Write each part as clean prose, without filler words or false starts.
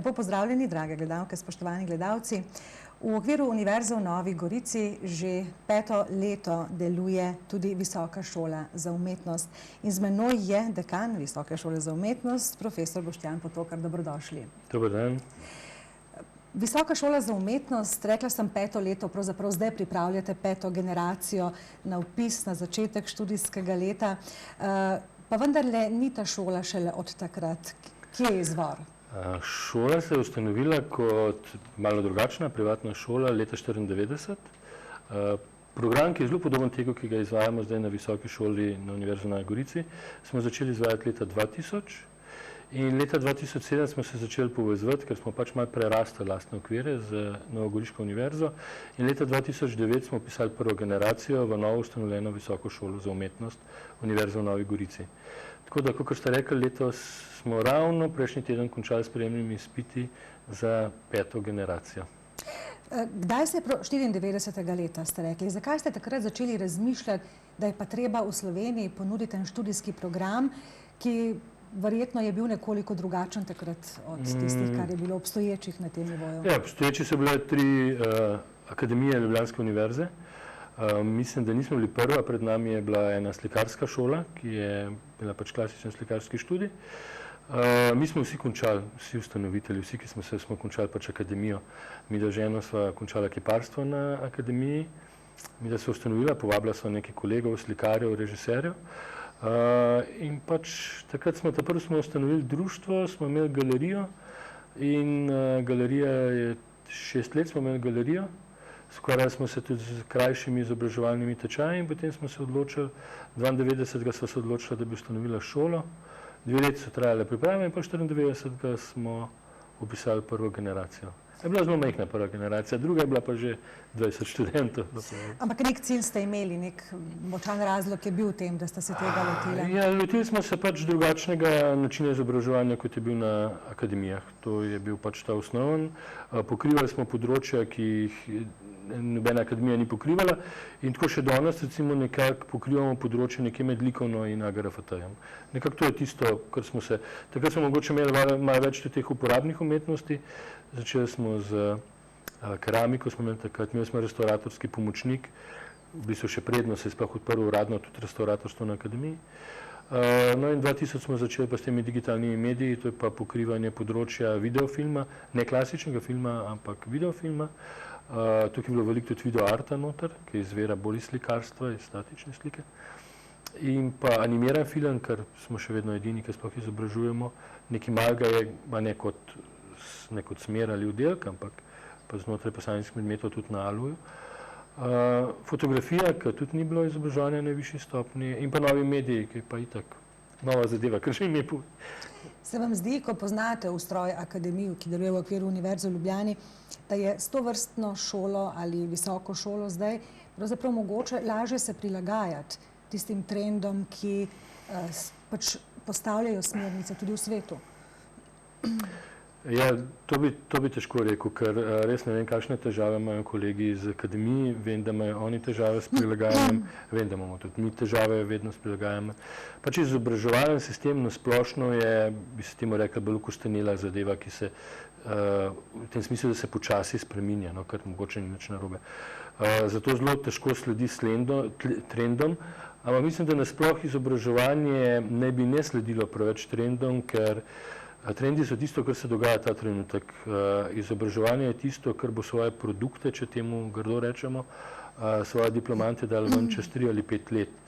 Lepo pozdravljeni, drage gledalke, spoštovani gledalci. V okviru Univerze v Novi Gorici že 5. leto deluje tudi Visoka šola za umetnost. In z menoj je dekan Visoke šole za umetnost, profesor Boštjan Potokar. Dobrodošli. Dober dan. Visoka šola za umetnost, rekla sem 5. leto, pravzaprav zdaj pripravljate 5. generacijo na vpis na začetek študijskega leta. Pa vendarle ni ta šola šele od takrat. Kje je izvor? Šola se je ustanovila kot malo drugačna privatna šola leta 1994. Program, ki je zelo podoben tega, ki ga izvajamo zdaj na Visoki šoli na Univerzi v Novi Gorici, smo začeli izvajati leta 2000 in leta 2007 smo se začeli povezovati, ker smo pač malo prerastali lastne okvire z Novogoriško univerzo in leta 2009 smo pisali prvo generacijo v novo ustanovljeno Visoko šolo za umetnost Univerze v Novi Gorici. Tako da, kot ste rekli, letos smo ravno prejšnji teden končali s sprejemnimi izpiti za 5. generacijo. Kdaj se je 94. leta, ste rekli? Zakaj ste takrat začeli razmišljati, da je pa treba v Sloveniji ponuditi en študijski program, ki verjetno je bil nekoliko drugačen takrat od tistih, kar je bilo obstoječih na tem nivoju? Ja, obstoječi so bile 3 akademije Ljubljanske univerze. Mislim, da nismo bili prva, pred nami je bila ena slikarska šola, ki je bila pač klasičen slikarski študij. Mi smo vsi končali, vsi ustanovitelji, vsi, ki smo končali pač akademijo. Mi da ženo sva končala kiparstvo na akademiji, mi da so ustanovila, povabila sva nekaj kolegov, slikarjev, režiserjev. In pač takrat smo ustanovili društvo, smo imeli galerijo in galerija je 6 let smo imeli galerijo. Skoraj smo se tudi z krajšimi izobraževalnimi tečaji in potem smo se odločili, 92. smo se odločili, da bi ustanovila šolo. 2 leti so trajale priprave in pa 94. smo upisali prvo generacijo. Je bila zelo majhna prva generacija, druga je bila pa že 20 študentov. Ampak nek cilj ste imeli, nek močan razlog je bil v tem, da ste se tega lotili? Ja, lotili smo se pač drugačnega načina izobraževanja, kot je bil na akademijah. To je bil pač ta osnoven. Pokrivali smo področja, ki jih nobena akademija ni pokrivala in tako še danes recimo nekako pokrivamo področje nekje med likovno in AGRFT-jem. Nekako to je tisto, kar smo se... Takrat smo mogoče imeli malo več teh uporabnih umetnosti. Začeli smo z keramiko, smo imeli takrat, imeli smo restauratorski pomočnik, v bistvu še predno se je sploh odprl uradno tudi restauratorstvo na akademiji. No in 2000 smo začeli pa s temi digitalnimi mediji, to je pa pokrivanje področja videofilma, ne klasičnega filma, ampak videofilma. Tukaj je bilo veliko tudi videoarta noter, ki izvira bolj iz slikarstva, iz statične slike. In pa animiran film, ker smo še vedno edini, ki sploh izobražujemo. Nekaj malega je, ne kot smer ali oddelek, ampak pa znotraj posameznih predmetov tudi na ALU-ju. Fotografija, ki tudi ni bilo izobraževanja na višji stopnji, in pa novi mediji, ki je pa itak nova zadeva, kar že ime pove. Se vam zdi, ko poznate ustroj akademij, ki deluje v okviru Univerze v Ljubljani, da je s tovrstno šolo ali visoko šolo zdaj pravzaprav mogoče lažje se prilagajati tistim trendom, ki pač postavljajo smernice tudi v svetu? Ja, to bi težko rekel, ker res ne vem, kakšne težave imajo kolegi iz akademiji, vem, da imajo oni težave s prilagajanjem, vem, da imamo tudi mi težave vedno s prilagajanjem. Pač izobraževalni sistem na splošno je, bi se temu rekla, bolj okostenela zadeva, ki se v tem smislu, da se počasi spreminja, kar mogoče ni nič narobe. Zato zelo težko sledi trendom, ampak mislim, da nasploh izobraževanje ne bi ne sledilo preveč trendom, ker trendi so tisto, kar se dogaja ta trenutek. Izobraževanje je tisto, kar bo svoje produkte, če temu grdo rečemo, svoje diplomante dali ven čez 3 ali 5 let.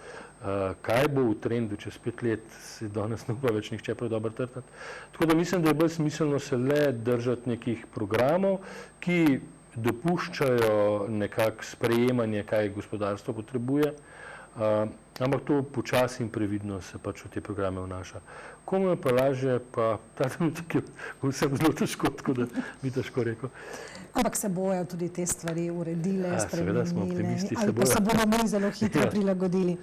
Kaj bo v trendu čez 5 let, se danes ne upa več nihče prav dobro trtati. Tako da mislim, da je bolj smiselno se le držati nekih programov, ki dopuščajo nekako sprejemanje, kaj gospodarstvo potrebuje, ampak to počasi in previdno se pač v te programe vnaša. Komu je pa lažje, pa ta trenutek je vsem zelo težko, tako da bi težko rekel. Ampak se bojo tudi te stvari uredile, spremenile, ali pa se bomo mi zelo hitro prilagodili.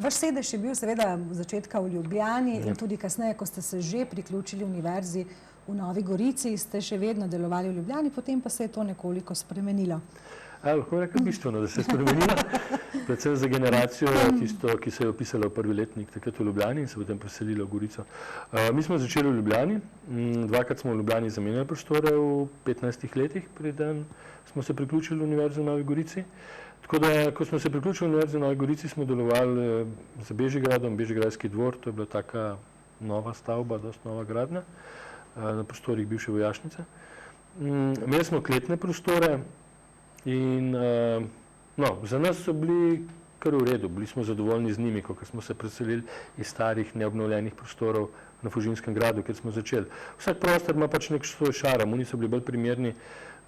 Vaš sedež je bil seveda v začetka v Ljubljani in tudi kasneje, ko ste se že priključili Univerzi v Novi Gorici, ste še vedno delovali v Ljubljani, potem pa se je to nekoliko spremenilo. Lahko rečem bistveno, da se je spremenila, predvsem za generacijo, tisto, ki se je opisala v prvi letnik takrat v Ljubljani in se potem preselila v Gorico. Mi smo začeli v Ljubljani, dvakrat smo v Ljubljani zamenjali prostore v 15 letih, preden smo se priključili v Univerzo v Novi Gorici. Tako da, ko smo se priključili v Univerzo v Novi Gorici, smo delovali za Bežigradom, Bežigradski dvor, to je bila taka nova stavba, dosti nova gradnja na prostorih bivše vojašnice. Imeli smo kletne prostore in za nas so bili kar v redu, bili smo zadovoljni z njimi, ko smo se preselili iz starih neobnovljenih prostorov na Fužinskem gradu, kjer smo začeli. Vsak prostor ima pač nek svoj šarm, oni so bili bolj primerni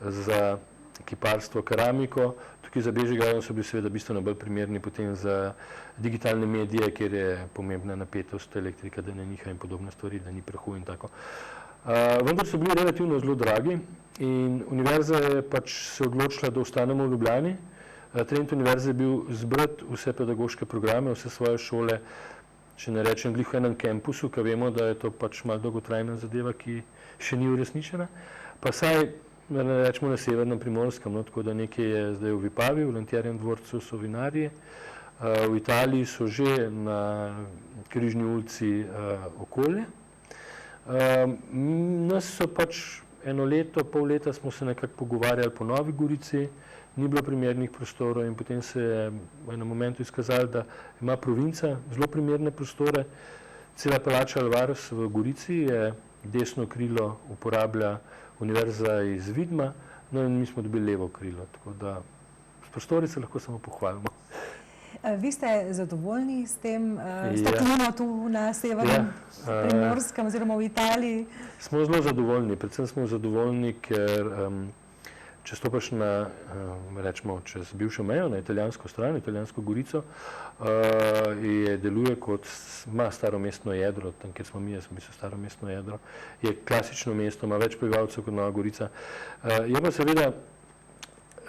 za kiparstvo, keramiko, tukaj za Bežigradom so bili seveda bistveno bolj primerni potem za digitalne medije, kjer je pomembna napetost, elektrika, da ne niha in podobne stvari, da ni prahu in tako. Vendar so bili relativno zelo dragi in univerza je pač se odločila, da ostanemo v Ljubljani. Trend univerze je bil zbrati vse pedagoške programe, vse svoje šole, če ne rečem glih v enem kampusu, ker vemo, da je to pač malo dolgotrajna zadeva, ki še ni uresničena. Pa saj, rečemo na severnem Primorskem, tako da nekaj je zdaj v Vipavi, v Lantjerjem dvorcu so vinarji, v Italiji so že na Križni ulici Okolje. Nas so pač eno leto, pol leta smo se nekako pogovarjali po Novi Gorici, ni bilo primernih prostorov in potem se je v enem momentu izkazalo, da ima provinca zelo primerne prostore. Cela palača Alvarez v Gorici je desno krilo uporablja univerza iz Vidma, no in mi smo dobili levo krilo, tako da s prostori se lahko samo pohvalimo. Vi ste zadovoljni s tem staklino tu na severnem Primorskem oziroma v Italiji? Smo zelo zadovoljni, predvsem smo zadovoljni, ker če stopaš na, rečemo, čez bivšo mejo, na italijansko stran, italijansko Gorico, deluje kot, ima staro mestno jedro, tam, kjer smo mi, jaz sem staro mestno jedro, je klasično mesto, ima več prebivalcev kot Nova Gorica. Je pa seveda,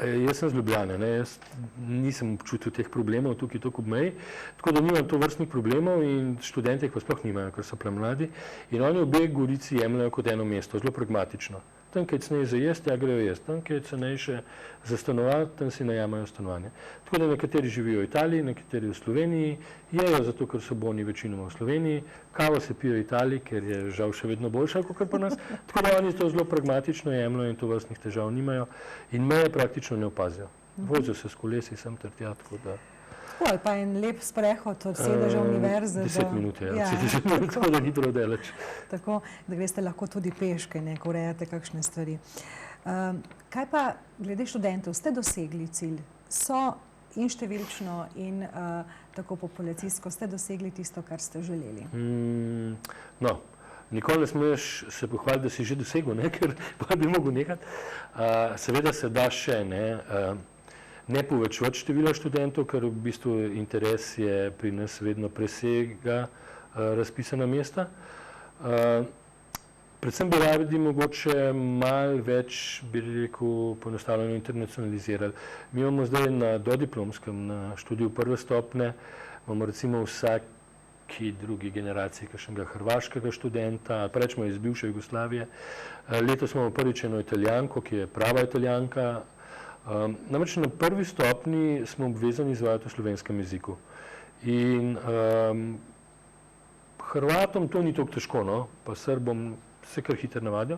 jaz sem z Ljubljane, jaz nisem občutil teh problemov tukaj toliko ob meji, tako da nimam to vrstnih problemov in študenti pa sploh nimajo, ker so premladi in oni obe Gorici jemljajo kot eno mesto, zelo pragmatično. Tam, kaj je ceneje za jesti, ja grejo jesti. Tam, kaj je cenejše za stanovati, tam si najamajo stanovanje. Tako da nekateri živijo v Italiji, nekateri v Sloveniji, jejo zato, ker so boni večinoma v Sloveniji, kavo se pijo v Italiji, ker je žal še vedno boljša kot pri nas. Tako da oni to zelo pragmatično jemljajo in to vrstnih težav nimajo in meje praktično ne opazijo. Vozijo se s kolesi sem ter tja, tako da. Ali pa en lep sprehod od sedeža univerze. 10 minut, tako da ni prav daleč. Tako, da greste lahko tudi peške, ko urejate kakšne stvari. Kaj pa glede študentov, ste dosegli cilj? So in številčno in tako populacijsko ste dosegli tisto, kar ste želeli? No, nikoli ne smeš se pohvaliti, da si že dosegel, ker pa bi mogel nekati. Seveda se da še, ne povečevati števila študentov, ker v bistvu interes je pri nas vedno presega razpisana mesta. Predvsem bi radi mogoče malo več, bi rekel, poenostavljeno internacionalizirali. Mi imamo zdaj na dodiplomskem, na študiju prve stopnje, imamo recimo vsaki drugi generaciji kakšnega hrvaškega študenta, ali pa rečemo iz bivše Jugoslavije. Letos imamo prvič eno Italijanko, ki je prava Italijanka. Namreč na prvi stopnji smo obvezani izvajati v slovenskem jeziku. In Hrvatom to ni toliko težko, pa Srbom se kar hitro navadijo.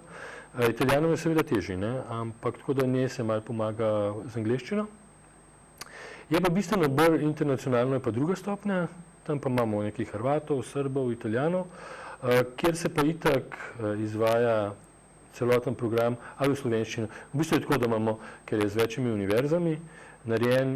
Italijanom je seveda težji, ampak tako da nje se malo pomaga z angleščino. Je pa bistveno bolj internacionalno je pa druga stopnja, tam pa imamo nekaj Hrvatov, Srbov, Italijanov, kjer se pa itak izvaja celoten program ali v slovenščini. V bistvu je tako, da imamo, ker je z večjimi univerzami narejen,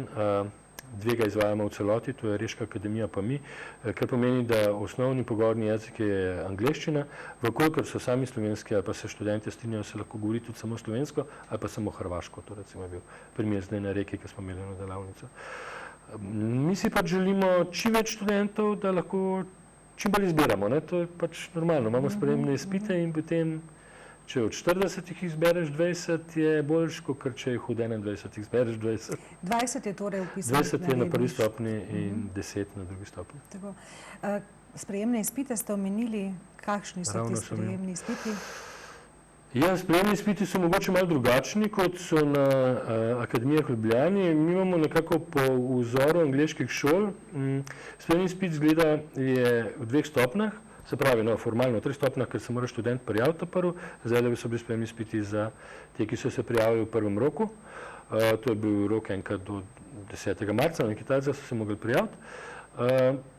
dve ga izvajamo v celoti, to je Reška akademija pa mi, kar pomeni, da osnovni pogovorni jezik je angleščina, vkolikor so sami slovenski ali pa se študenti strinjajo, se lahko govori tudi samo slovensko ali pa samo hrvaško, to recimo je bil primer zdaj na Reki, ki smo imeli eno delavnico. Mi si pač želimo čim več študentov, da lahko čim bolj izbiramo, to je pač normalno, imamo sprejemne izpite in potem če od 40 izbereš 20, je boljš, kot če jih od 21 izbereš 20. 20 je torej vpisano. 20 je na prvi stopni in 10 na drugi stopni. Tako. Sprejemne izpite ste omenili, kakšni so ti sprejemni izpiti? Ja, sprejemni izpiti so mogoče malo drugačni, kot so na Akademijah v Ljubljani. Mi imamo nekako po vzoru angleških šol. Sprejemni izpit izgleda je v 2 stopnjah, se pravi, formalno v 3 stopnjah, ker se mora študent prijaviti prvo, zdaj so bili sprejemni izpiti za te, ki so se prijavili v prvem roku. To je bil rok enkrat do 10. marca, na Kitajcih so se mogli prijaviti.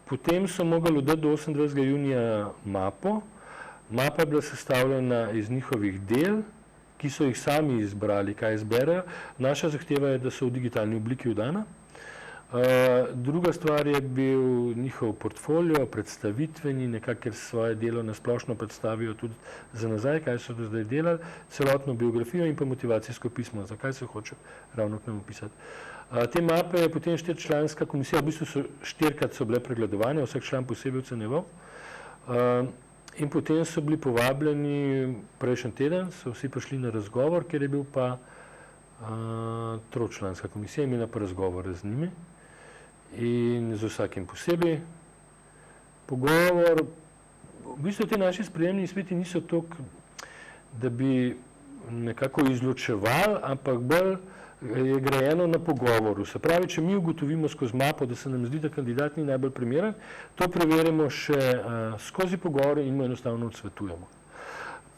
Potem so mogli oddati do 28. junija mapo. Mapa je bila sestavljena iz njihovih del, ki so jih sami izbrali, kaj izberejo. Naša zahteva je, da so v digitalni obliki oddana. Druga stvar je bil njihov portfolio, predstavitveni, nekako, ker svoje delo nasplošno predstavijo tudi za nazaj, kaj so do zdaj delali, celotno biografijo in pa motivacijsko pismo, zakaj se hoče ravno k nam opisati. Te mape je potem 4-članska komisija, v bistvu so 4-krat so bile pregledovane, vsak član posebej ocenjeval. In potem so bili povabljeni prejšnji teden, so vsi prišli na razgovor, ker je bil pa 3-članska komisija, imela pa razgovore z njimi in z vsakim posebej. Pogovor, v bistvu te naši sprejemni izpiti niso toliko, da bi nekako izločevali, ampak bolj je grajeno na pogovoru. Se pravi, če mi ugotovimo skozi mapo, da se nam zdi, da kandidat ni najbolj primeren, to preverimo še skozi pogovore in mu enostavno odsvetujemo.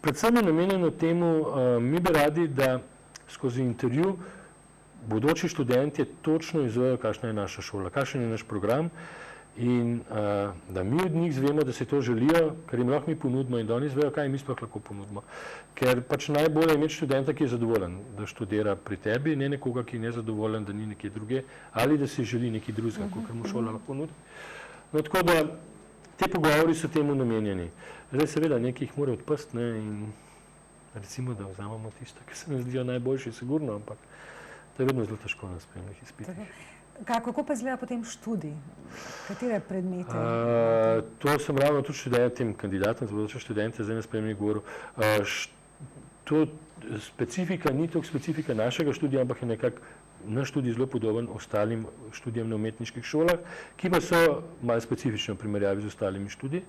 Predvsem je namenjeno temu, mi bi radi, da skozi intervju bodoči študentje točno izvejo, kakšna je naša šola, kakšen je naš program in da mi od njih zvemo, da se to želijo, ker jim lahko mi ponudimo in da oni izvejo, kaj mi sploh lahko ponudimo. Ker pač najbolje je imeti študenta, ki je zadovoljen, da študira pri tebi, ne nekoga, ki je nezadovoljen, da ni nekje druge, ali da si želi nekaj drugega, kakor mu šola lahko nudi. No, tako da te pogovori so temu namenjeni. Zdaj seveda nekaj jih mora odpasti, ne, in recimo, da vzamemo tisto, ki se nam zdijo najboljši, sigurno, ampak to je vedno zelo težko na sprejemnih izpitih. Kako pa izgleda potem študij? Katere predmete? To sem ravno tudi študentim, kandidatom, za študente, zdaj na sprejemnih govoril. To specifika ni toliko specifika našega študija, ampak je nekako naš študij zelo podoben ostalim študijam na umetniških šolah, ki pa so malo specifični v primerjavi z ostalimi študiji.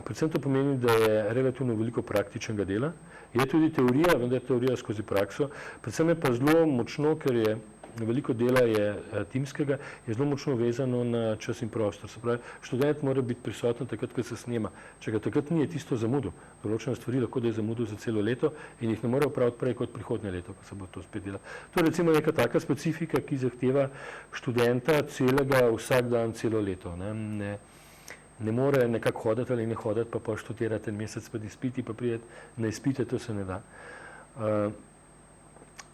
Predvsem to pomeni, da je relativno veliko praktičnega dela. Je tudi teorija, vendar je teorija skozi prakso. Predvsem je pa zelo močno, ker je veliko dela je timskega, je zelo močno vezano na čas in prostor. Se pravi, študent mora biti prisoten takrat, ko se snema. Če ga takrat ni, je tisto zamudil. Določene stvari lahko da je zamudil za celo leto in jih ne more opraviti prej kot prihodnje leto, ko se bo to spet delalo. To je recimo neka taka specifika, ki zahteva študenta celega vsak dan celo leto. Ne more nekako hoditi ali ne hoditi, pa študirati en mesec, pa izpiti, pa prijeti na izpite, to se ne da.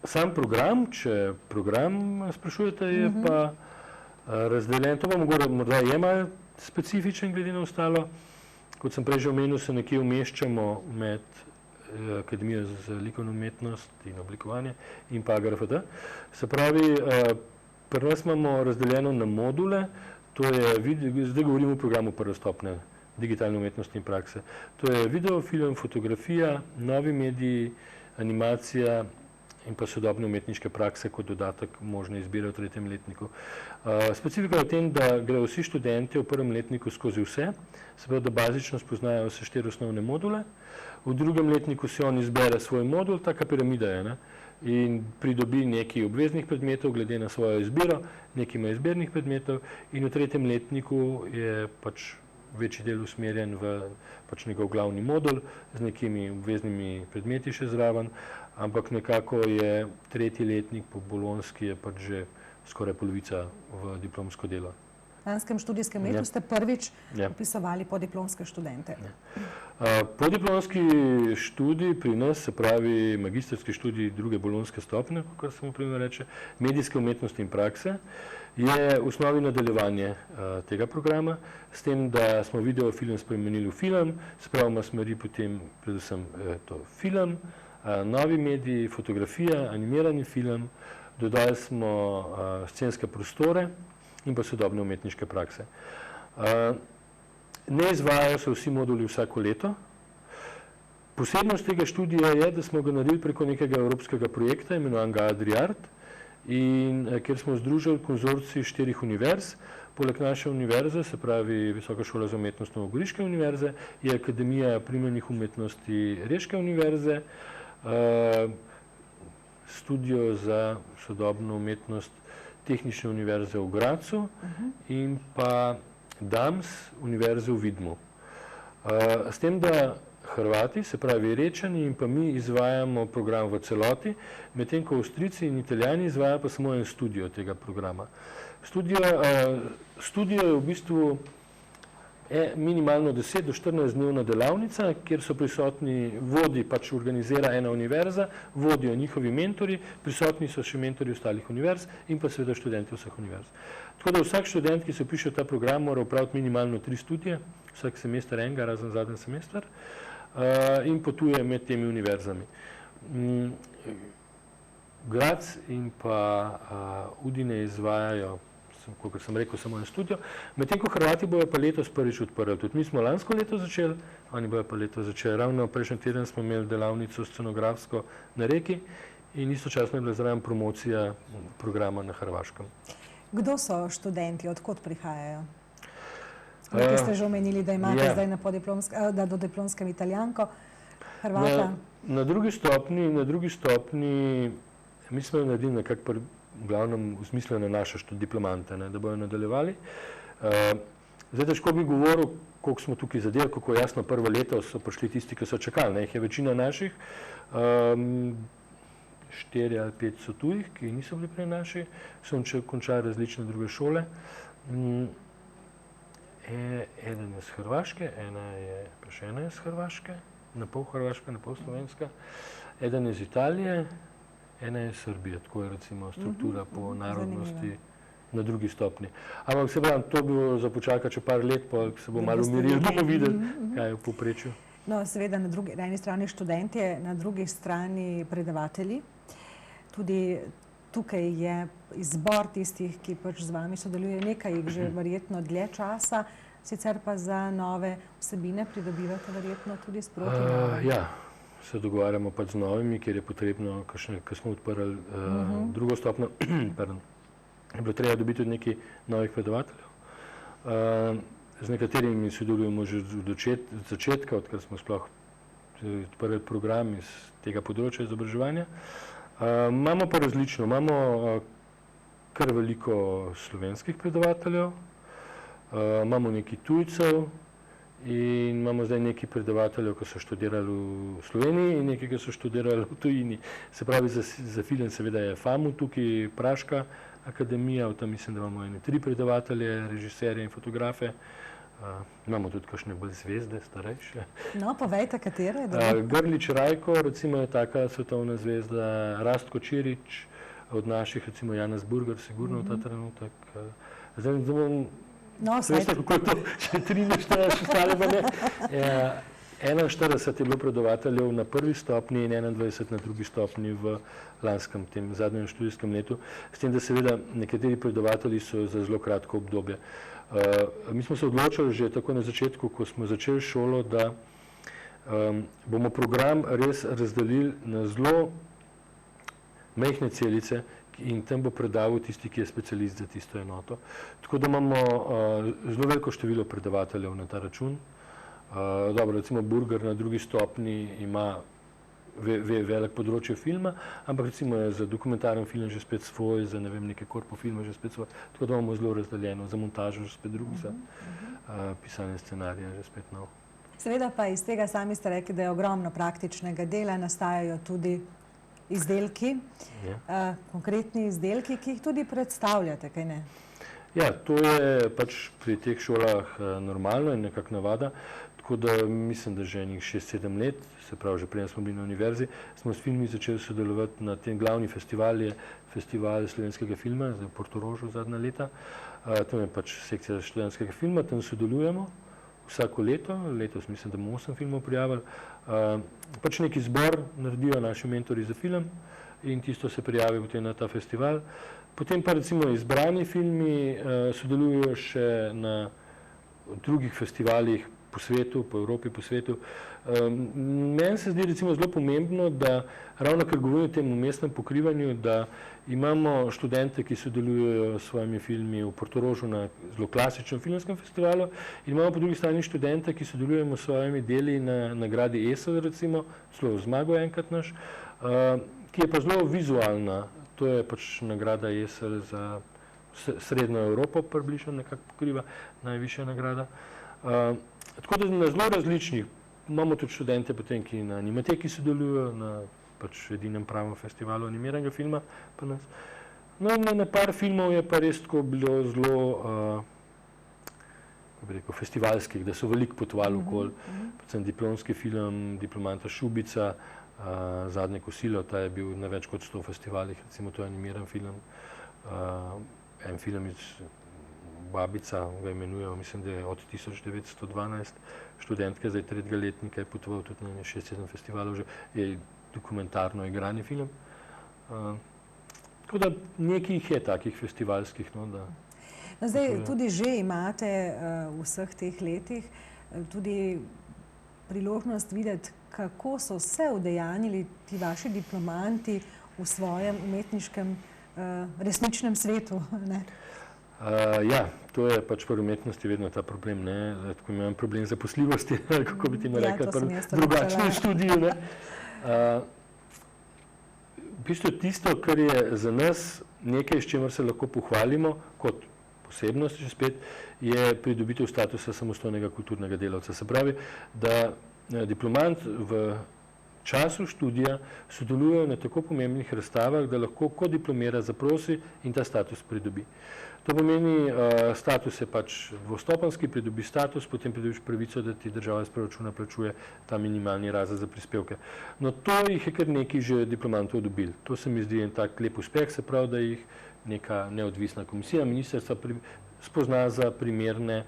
Sam program, če program sprašujete, je pa razdeljen. To pa morda je malo specifičen glede na ostalo. Kot sem prej že omenil, se nekje umeščamo med Akademijo za likovno umetnost in oblikovanje in pa AGRFT. Se pravi, pri nas imamo razdeljeno na module, to je, zdaj govorimo o programu prve stopnje digitalne umetnosti in prakse. To je video, film, fotografija, novi mediji, animacija in pa sodobne umetniške prakse kot dodatek možne izbire v 3. letniku. Specifika je v tem, da grejo vsi študenti v 1. letniku skozi vse, se pravi, da bazično spoznajo vse 4 osnovne module, v 2. letniku si on izbere svoj modul, taka piramida je, in pridobi nekaj obveznih predmetov glede na svojo izbiro, nekaj ima izbernih predmetov in v 3. letniku je pač večji del usmerjen v pač njegov glavni modul z nekimi obveznimi predmeti še zraven, ampak nekako je 3. letnik po bolonjski je pač že skoraj polovica v diplomsko delo. V lanskem študijskem letu ste prvič vpisovali podiplomske študente. Podiplomski študij pri nas, se pravi magistrski študij 2. bolonjske stopnje, kot se mu primer reče, medijske umetnosti in prakse, je v osnovi nadaljevanje tega programa, s tem, da smo video film spremenili v film, se pravi, ima smeri potem predvsem to film, novi mediji, fotografija, animirani film, dodali smo scenske prostore in pa sodobne umetniške prakse. Ne izvajajo se vsi moduli vsako leto. Posebnost tega študija je, da smo ga naredili preko nekega evropskega projekta, imenovanega Adriart, in kjer smo združili konzorcij 4 univerz, Poleg naše univerze, se pravi Visoka šola za umetnost Novogoriške univerze, je Akademija primernih umetnosti Reške univerze, Studio za sodobno umetnost Tehnične univerze v Gracu in pa DAMS univerze v Vidmu. S tem, da Hrvati, se pravi Rečani in pa mi izvajamo program v celoti, medtem ko Avstrijci in Italijani izvajajo pa samo en studio tega programa. Studio je v bistvu minimalno 10 do 14 dnevna delavnica, kjer so prisotni vodi, pač organizira ena univerza, vodijo njihovi mentori, prisotni so še mentori ostalih univerz in pa seveda študenti vseh univerz. Tako da vsak študent, ki se vpiše v ta program, mora opraviti minimalno 3 študije, vsak semester enega, razen zadnji semester, in potuje med temi univerzami. Graz in pa Udine izvajajo, kot sem rekel, samo en studio, medtem ko Hrvati bojo pa letos prvič odprli. Tudi mi smo lansko leto začeli, oni bojo pa letos začeli. Ravno prejšnji teden smo imeli delavnico scenografsko na Reki in istočasno je bila zraven promocija programa na Hrvaškem. Kdo so študenti, odkot prihajajo? Nekaj ste že omenili, da imate zdaj na dodiplomskem Italijanko, Hrvata. Na drugi stopni mi smo naredili nekako v glavnem v smislu na naše diplomante, da bojo nadaljevali. Zdaj težko bi govoril, koliko smo tukaj zadeli, kako jasno prvo leto so prišli tisti, ki so čakali. Jih je večina naših, 4 ali 5 so tujih, ki niso bili prej naši, so končali različne druge šole. Eden je iz Hrvaške, pa še ena je iz Hrvaške, na pol Hrvaška, na pol Slovenska, eden je iz Italije, ena je iz Srbije, tako je recimo struktura po narodnosti na drugi stopni. Ampak se pravim, to bi bilo za počakati še par let, pa se bo malo umirili, bomo videli, kaj je v povprečju. No, seveda na eni strani študentje, na drugi strani predavatelji. Tudi tukaj je izbor tistih, ki pač z vami sodeluje, nekaj jih že verjetno dlje časa, sicer pa za nove vsebine pridobivate verjetno tudi sproti nove. Ja, se dogovarjamo pač z novimi, kjer je potrebno, ko smo odprli drugo stopno, je bilo treba dobiti tudi nekaj novih predavateljev. Z nekaterimi sodelujemo že od začetka, odkar smo sploh odprli program iz tega področja izobraževanja. Imamo pa različno, imamo kar veliko slovenskih predavateljev, imamo nekaj tujcev in imamo zdaj nekaj predavateljev, ki so študirali v Sloveniji in nekaj, ki so študirali v tujini. Se pravi, za film seveda je FAMU tukaj, Praška akademija, v tam mislim, da imamo 3 predavatelje, režiserje in fotografe. Imamo tudi kakšne bolj zvezde, starejše. No, povejte, katere? Grlić Rajko, recimo, je taka svetovna zvezda, Rastko Čirić, od naših, recimo Janez Burger, sigurno v ta trenutek. Zdaj, veste, kako je to, če 43 ostale pa ne. 41 je bilo predavateljev na prvi stopni in 21 na drugi stopni v lanskem, tem zadnjem študijskem letu. S tem, da seveda nekateri predavatelji so za zelo kratko obdobje. Mi smo se odločili že tako na začetku, ko smo začeli šolo, da bomo program res razdelili na zelo majhne celice in tam bo predaval tisti, ki je specialist za tisto enoto. Tako da imamo zelo veliko število predavateljev na ta račun. Dobro, recimo Burger na drugi stopni ima velik področje filma, ampak recimo je za dokumentaren film že spet svoj, za neke korpofilme že spet svoj, tako da imamo zelo razdeljeno, za montažo že spet drug, za pisanje scenarija že spet nov. Seveda pa iz tega sami ste rekli, da je ogromno praktičnega dela, nastajajo tudi izdelki, konkretni izdelki, ki jih tudi predstavljate, kaj ne? Ja, to je pač pri teh šolah normalno in nekako navada, tako da mislim, da že enih 6-7 let, se pravi, že preden smo bili na univerzi, smo s filmi začeli sodelovati na tem glavni festival, je festival slovenskega filma, zdaj v Portorožu zadnja leta. Tam je pač sekcija študentskega filma, tam sodelujemo vsako leto, letos mislim, da bomo 8 filmov prijavili. Pač neki zbor naredijo naši mentori za film in tisto se prijavi potem na ta festival. Potem pa recimo izbrani filmi sodelujejo še na drugih festivalih, po svetu, po Evropi, po svetu. Meni se zdi recimo zelo pomembno, da ravno ker govorim o tem umestnem pokrivanju, da imamo študente, ki sodelujejo s svojimi filmi v Portorožu na zelo klasičnem filmskem festivalu in imamo po drugi strani študente, ki sodelujemo s svojimi deli na nagradi ESL, recimo, celo Zmago enkrat naš, ki je pa zelo vizualna. To je pač nagrada ESL za Srednjo Evropo, približno nekako pokriva, najvišja nagrada. Tako da na zelo različnih, imamo tudi študente potem, ki na Animateki sodelujejo, na pač edinem pravem festivalu animiranega filma pri nas. No, na par filmov je pa res tako bilo zelo, kako bi rekel, festivalskih, da so veliko potovali okoli, predvsem diplomski film Diplomanta Šubica, Zadnje kosilo, ta je bil na več kot 100 festivalih, recimo to je animiran film. En film iz Babica ga imenujejo, mislim, da je od 1912, študentke zdaj 3. letnika je potoval tudi na 6-7 festivalov, že je dokumentarno igrani film. Tako da nekaj jih je takih festivalskih. Zdaj tudi že imate v vseh teh letih tudi priložnost videti, kako so se udejanjili ti vaši diplomanti v svojem umetniškem resničnem svetu. Ja, to je pač pri umetnosti vedno ta problem, tako imam problem zaposljivosti, kako bi ti mu rekla, drugačnem študiju. V bistvu tisto, kar je za nas nekaj, s čimer se lahko pohvalimo, kot posebnost, že spet, je pridobitev statusa samostojnega kulturnega delavca. Se pravi, da diplomant v času študija sodelujejo na tako pomembnih razstavah, da lahko kot diplomira zaprosi in ta status pridobi. To pomeni, status je pač dvostopenjski, pridobi status, potem pridobiš pravico, da ti država iz proračuna plačuje ta minimalni razred za prispevke. No, to jih je kar nekaj že diplomantov dobili. To se mi zdi en tak lep uspeh, se pravi, da jih neka neodvisna komisija ministrstva spozna za primerne,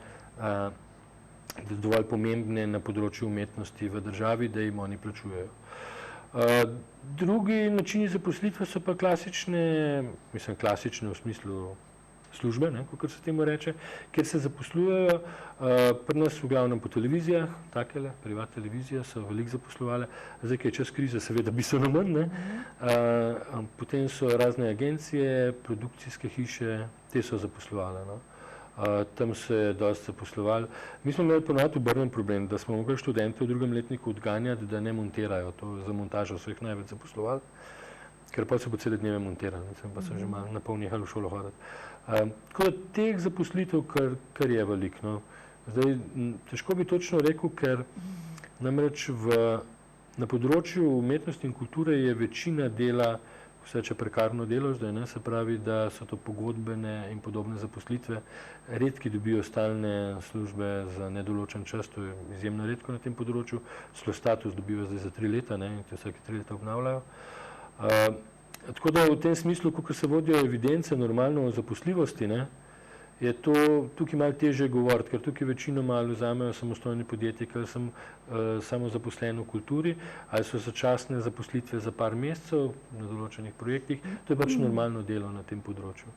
dovolj pomembne na področju umetnosti v državi, da jim oni plačujejo. Drugi načini zaposlitve so pa klasične, mislim klasične v smislu službe, kot se temu reče, kjer se zaposlujejo, pri nas v glavnem po televizijah, takele, privat televizije so veliko zaposlovale, zdaj, ki je čas krize, seveda bistveno manj, potem so razne agencije, produkcijske hiše, te so zaposlovale, tam se je dosti zaposlovali. Mi smo imeli ponavadi obrnen problem, da smo mogli študente v drugem letniku odganjati, da ne montirajo, to za montažo so jih največ zaposlovali, ker pa so po cele dneve montirali, pa so že malo napol nehali v šolo hoditi. Tako da teh zaposlitev kar je veliko. Zdaj, težko bi točno rekel, ker namreč na področju umetnosti in kulture je večina dela vse če prekarno delo zdaj, se pravi, da so to pogodbene in podobne zaposlitve. Redki dobijo stalne službe za nedoločen čas, to je izjemno redko na tem področju. Celo status dobijo zdaj za 3 leta in te vsake 3 leta obnavljajo. Tako da v tem smislu, ko se vodijo evidence normalno o zaposljivosti, je to tukaj malo težje govoriti, ker tukaj večino malo vzamejo samostojni podjetji, ker sem samozaposlen v kulturi, ali so začasne zaposlitve za par mesecev na določenih projektih. To je pač normalno delo na tem področju.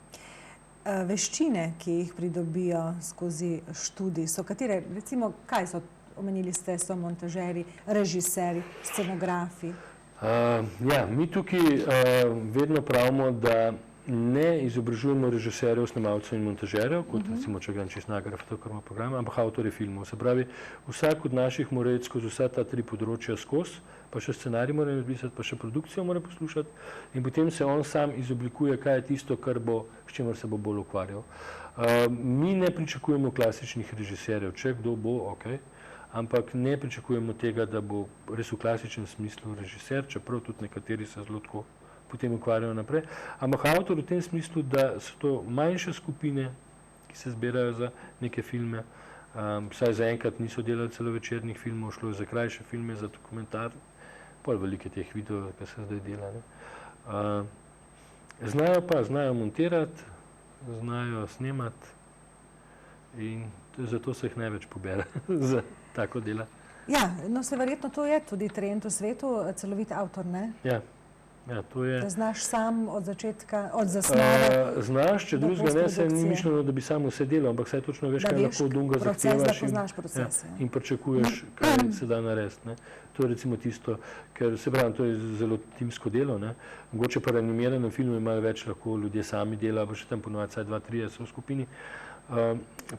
Veščine, ki jih pridobijo skozi študij, so katere, recimo, kaj so, omenili ste, so montažeri, režiserji, scenografi? Ja, mi tukaj vedno pravimo, da ne izobražujemo režiserjev, snemalcev in montažerjev, kot recimo, če grem čez nagrade fotokarma programa, ampak avtorje filmov. Se pravi, vsak od naših mora iti skozi vsa ta 3 področja skozi, pa še scenarij mora napisati, pa še produkcijo mora poslušati in potem se on sam izoblikuje, kaj je tisto, s čimer se bo bolj ukvarjal. Mi ne pričakujemo klasičnih režiserjev, če kdo bo, okej, ampak ne pričakujemo tega, da bo res v klasičnem smislu režiser, čeprav tudi nekateri se zelo tako potem ukvarjajo naprej, ampak avtor v tem smislu, da so to manjše skupine, ki se zbirajo za neke filme, vsaj zaenkrat niso delali celovečernih filmov, šlo je za krajše filme, za dokumentar, pol velike teh videov, ki se zdaj dela. Znajo montirati, znajo snemati in zato se jih največ pobere za tako dela. Ja, no se verjetno to je tudi trend v svetu, celovit avtor, ne? Ja. Ja, to je, Da znaš sam od začetka, od zasnove. Znaš, če do drugega ne, se ni postprodukcije. mišljeno, da bi samo vse delal, ampak saj točno veš, Da kaj veš lahko od drugega proces, zahtevaš da poznaš proces, ja. in pričakuješ, kaj se da narediti. Ne. To je recimo tisto, ker se pravi, to je zelo timsko delo. Ne. Mogoče pa animiranem filmu imajo več, lahko ljudje sami delajo, pa še tam ponovadi vsaj 2-3 so v skupini.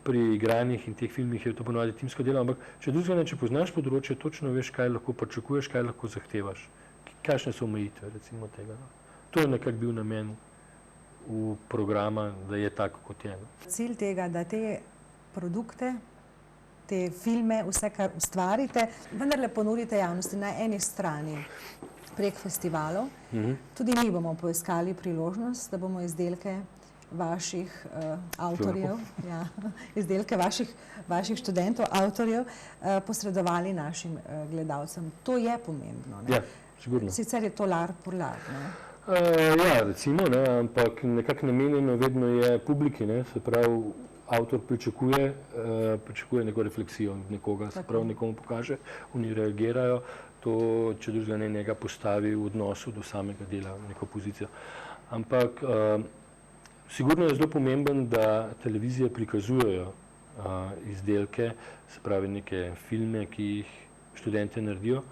Pri igranjih in teh filmih je to ponovadi timsko delo, ampak če drugega ne, če poznaš področje, točno veš, kaj lahko pričakuješ, kaj lahko zahtevaš. Kakšne so omejitve recimo tega. No. To je nekako bil namen v programa, da je tako, kot je. Cilj tega, da te produkte, te filme, vse, kar ustvarite, vendarle ponudite javnosti na eni strani prek festivalov. Tudi mi bomo poiskali priložnost, da bomo izdelke vaših avtorjev, izdelke vaših študentov, avtorjev, posredovali našim gledalcem. To je pomembno. Ne? Ja, sigurno. Sicer je to lar por lar. Ne? Ja, recimo, ne, ampak nekako namenjeno vedno je publiki, ne, se pravi, avtor pričakuje neko refleksijo nekoga, se pravi, nekomu pokaže, oni reagirajo, to, če drugega ne, njega postavi v odnosu do samega dela, neko pozicijo. Ampak sigurno je zelo pomemben, da televizije prikazujejo izdelke, se pravi, neke filme, ki jih študente naredijo,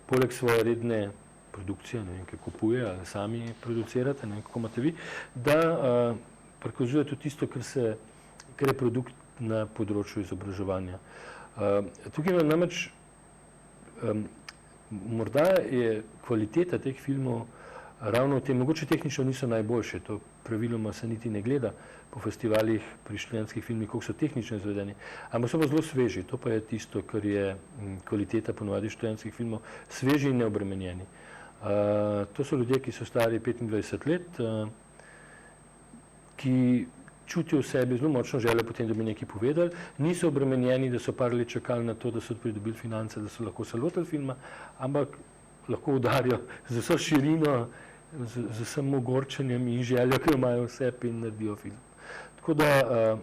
poleg svoje redne produkcije, ne vem, ki kupuje ali sami producirate, ne vem, kako imate vi, da prikazuje tudi tisto, kar je produkt na področju izobraževanja. Tukaj namreč morda je kvaliteta teh filmov ravno v tem, mogoče tehnično niso najboljše, to praviloma se niti ne gleda po festivalih pri študentskih filmih, koliko so tehnično izvedeni, ampak so pa zelo sveži, to pa je tisto, kar je kvaliteta ponovadi študentskih filmov, sveži in neobremenjeni. To so ljudje, ki so stari 25 let, ki čutijo v sebi zelo močno željo potem, da bi nekaj povedali, niso obremenjeni, da so par let čakali na to, da so pridobili finance, da so lahko se lotili filma, ampak lahko udarijo z vso širino, z vsem ogorčenjem in željo, ki jo imajo v sebi in naredijo film. Tako da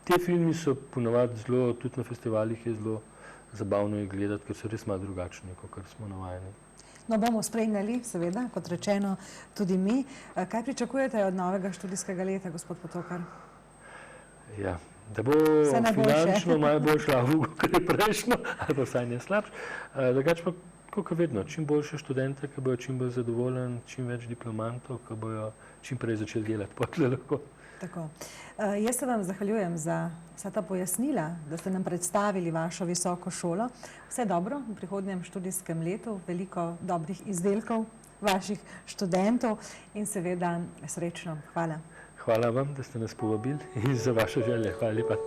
te filmi so ponovadi zelo, tudi na festivalih je zelo zabavno jih gledati, ker so res malo drugačni, kot smo navajeni. No, bomo spremljali, seveda, kot rečeno, tudi mi. Kaj pričakujete od novega študijskega leta, gospod Potokar? Ja, da bo finančno malo bolj šlavu, kot je prejšnjo, ali pa vsaj ne slabš. Drugače pa, kot vedno, čim boljše študente, ki bojo čim bolj zadovoljni, čim več diplomantov, ki bojo čim prej začeli delati, potem lahko. Tako. Jaz se vam zahvaljujem za vsa ta pojasnila, da ste nam predstavili vašo visoko šolo. Vse dobro v prihodnjem študijskem letu, veliko dobrih izdelkov vaših študentov in seveda srečno. Hvala. Hvala vam, da ste nas povabili in za vašo željo. Hvala lepa.